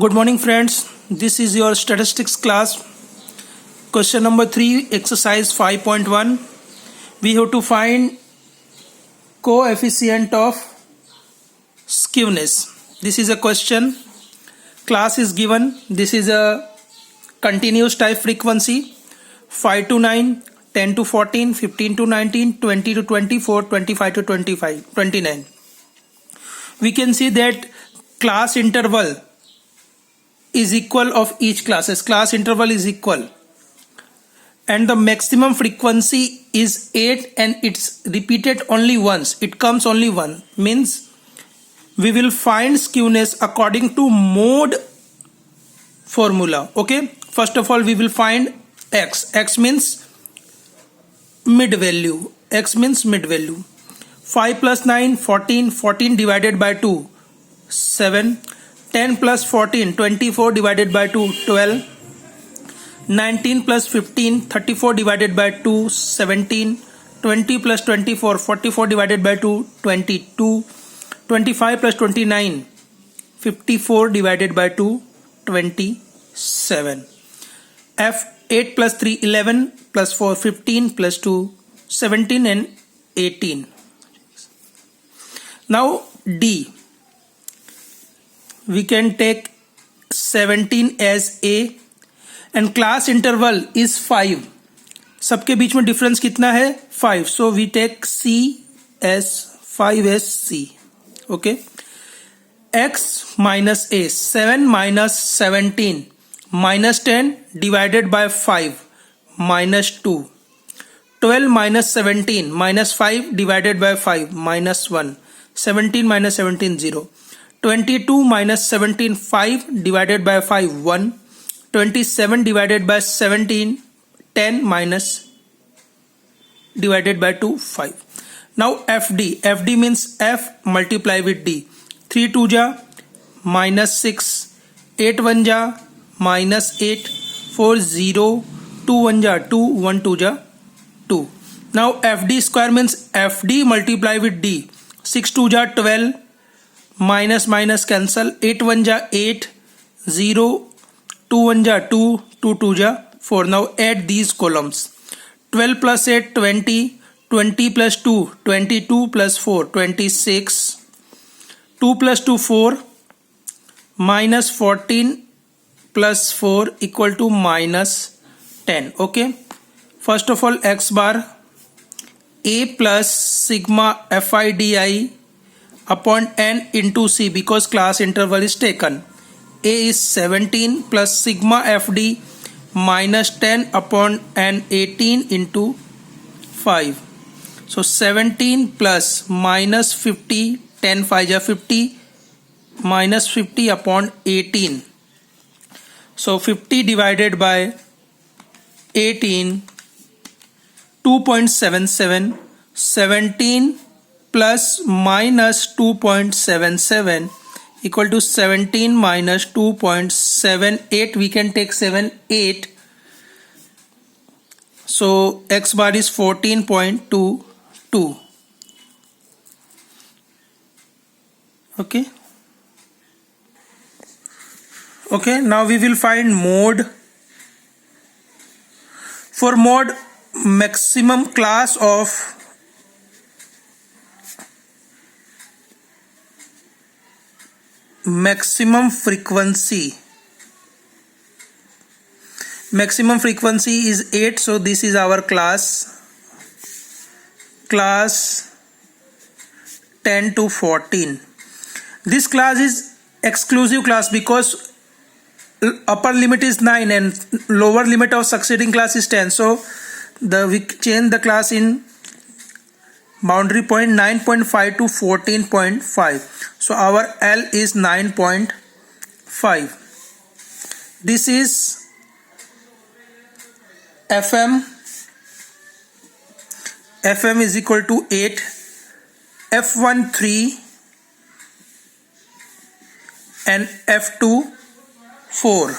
Good morning, friends. This is your statistics class. Question number 3, exercise 5.1. We have to find coefficient of skewness. This is a question. Class is given. This is a continuous type frequency. 5 to 9, 10 to 14, 15 to 19, 20 to 24, 25 to 29. We can see that class interval is equal of each classes. Class interval is equal, and the maximum frequency is 8 and it's repeated only once. It comes only one, means we will find skewness according to mode formula. Okay, first of all we will find x means mid value. 5 plus 9 14 divided by 2 7. 10 plus 14 24 divided by 2 12. 19 plus 15 34 divided by 2 17. 20 plus 24 44 divided by 2 22. 25 plus 29 54 divided by 2 27. F 8 plus 3 11 plus 4 15 plus 2 17 and 18. Now D, we can take 17 as A and class interval is 5. सबके बीच में difference कितना है 5. So we take C as 5 as C. Okay. X minus A, 7 minus 17 minus 10 divided by 5 minus 2. 12 minus 17 minus 5 divided by 5 minus 1. 17 minus 17 0. 22 minus 17 5 divided by 5 1. 27 divided by 17 10 minus divided by 2 5. Now FD means F multiply with D. 3 2 ja minus 6, 8 1 ja minus 8, 4 0, 2 1 ja 2, 1 2 ja 2. Now FD square means FD multiply with D. 6 2 ja 12, minus cancel, 8 1 ja 8, 0, 2 1 ja 2, 2 2 ja 4. Now add these columns. 12 plus 8 20, 20 plus 2 22 plus 4 26, 2 plus 2 4, minus 14 plus 4 equal to minus 10. Okay, first of all x bar A plus sigma FIDI upon n into C, because class interval is taken. A is 17 plus sigma FD minus 10 upon n 18 into 5. So 17 plus minus 50, 10 5 ja 50, minus 50 upon 18. So 50 divided by 18, 2.77. 17 plus minus 2.77 equal to 17 minus 2.78. We can take 7 8. So x bar is 14.22. Okay. Now we will find mode. For mode, maximum class of maximum frequency is 8. So this is our class 10 to 14. This class is exclusive class because upper limit is 9 and lower limit of succeeding class is 10. So we change the class in boundary point 9.5 to 14.5. So our L is 9.5. This is FM is equal to 8, F1 3 and F2 4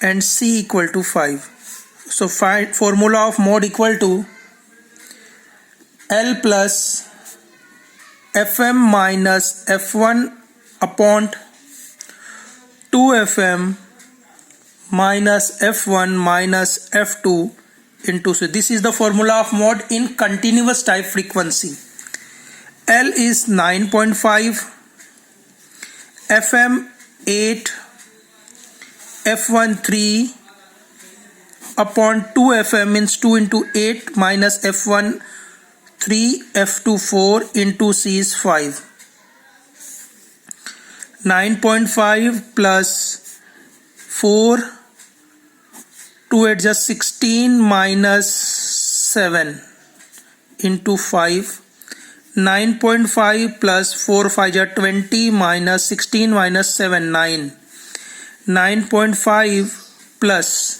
and C equal to 5. So formula of mode equal to L plus Fm minus F1 upon 2fm minus f1 minus f2 into C. This is the formula of mode in continuous type frequency. L is 9.5, FM 8, F1 3 upon 2fm means 2 into 8 minus F1 3, F2 4 into C is 5. 9.5 plus 4, 2 8 just 16 minus 7 into 5. 9.5 plus 4 5 are 20 minus 16 minus 7 9. 9.5 plus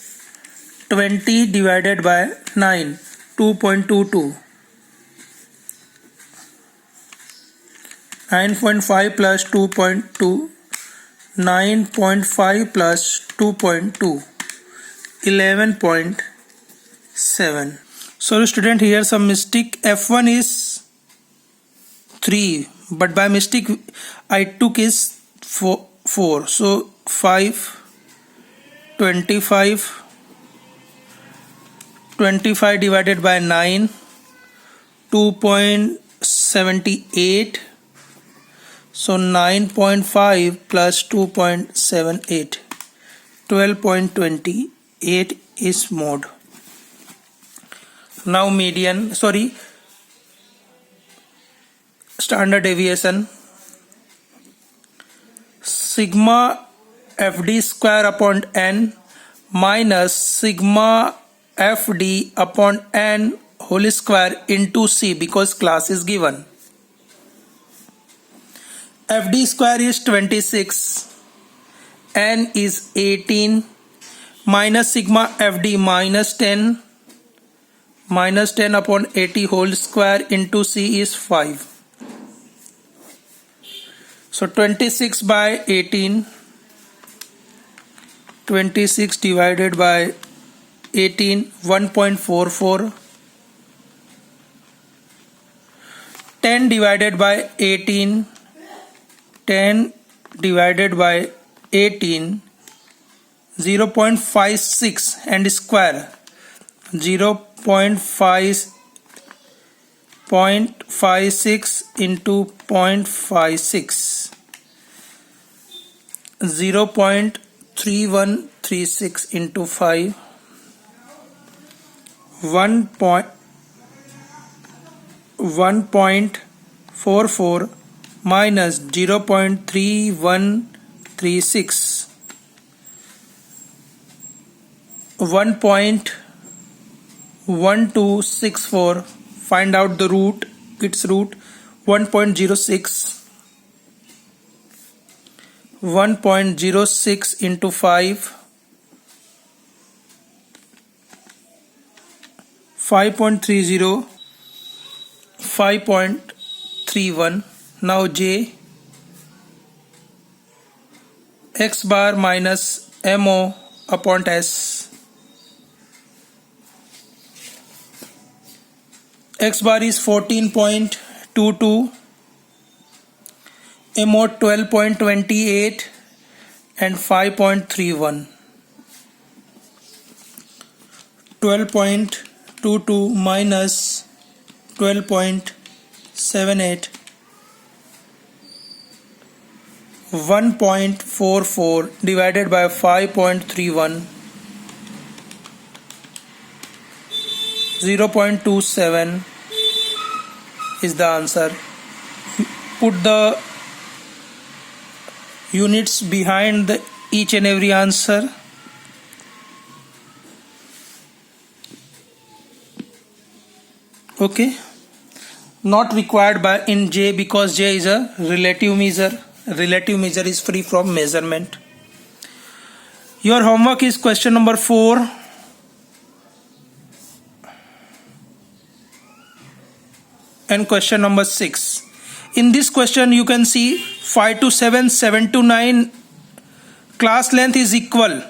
20 divided by 9 2.22. 9.5 plus 2.2, 9.5 plus 2.2, 11.7. Sorry student, here some mistake. F1 is 3, but by mistake I took is 4. So 5, 25, 25 divided by 9, 2.78. So 9.5 plus 2.78, 12.28 is mode. Now median, standard deviation. Sigma fd square upon n minus sigma fd upon n whole square into C, because class is given. Fd square is 26, n is 18, minus sigma fd minus 10, minus 10 upon 80 whole square into C is 5. So 26 by 18, 26 divided by 18, 1.44. 10 divided by 18, 10 divided by 18, 0.56 and square, 0.56 into 0.56, 0.3136 into 5, 1.44 minus 0.3136, 1.1264. Find out the root, its root. 1.06, 1.06 into 5, 5.30, 5.31. Now J, x bar minus mo upon s. X bar is 14.22, mo 12.28 and 5.31. 12.22 minus 12.78, 1.44 divided by 5.31, 0.27 is the answer. Put the units behind each and every answer. Okay, not required by in J, because J is a relative measure. Relative measure is free from measurement. Your homework is question number 4. And question number 6. In this question you can see 5 to 7, 7 to 9 class length is equal.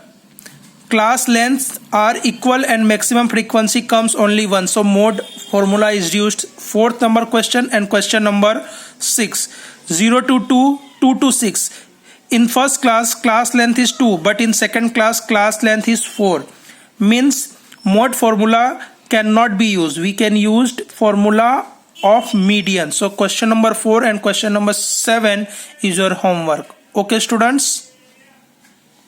Class lengths are equal and maximum frequency comes only once. So mode formula is used. 4th number question and question number 6. 0 to 2, 2 to 6. in first class length is 2, but in second class length is 4. Means mode formula cannot be used. We can use formula of median. So question number 4 and question number 7 is your homework. Okay students.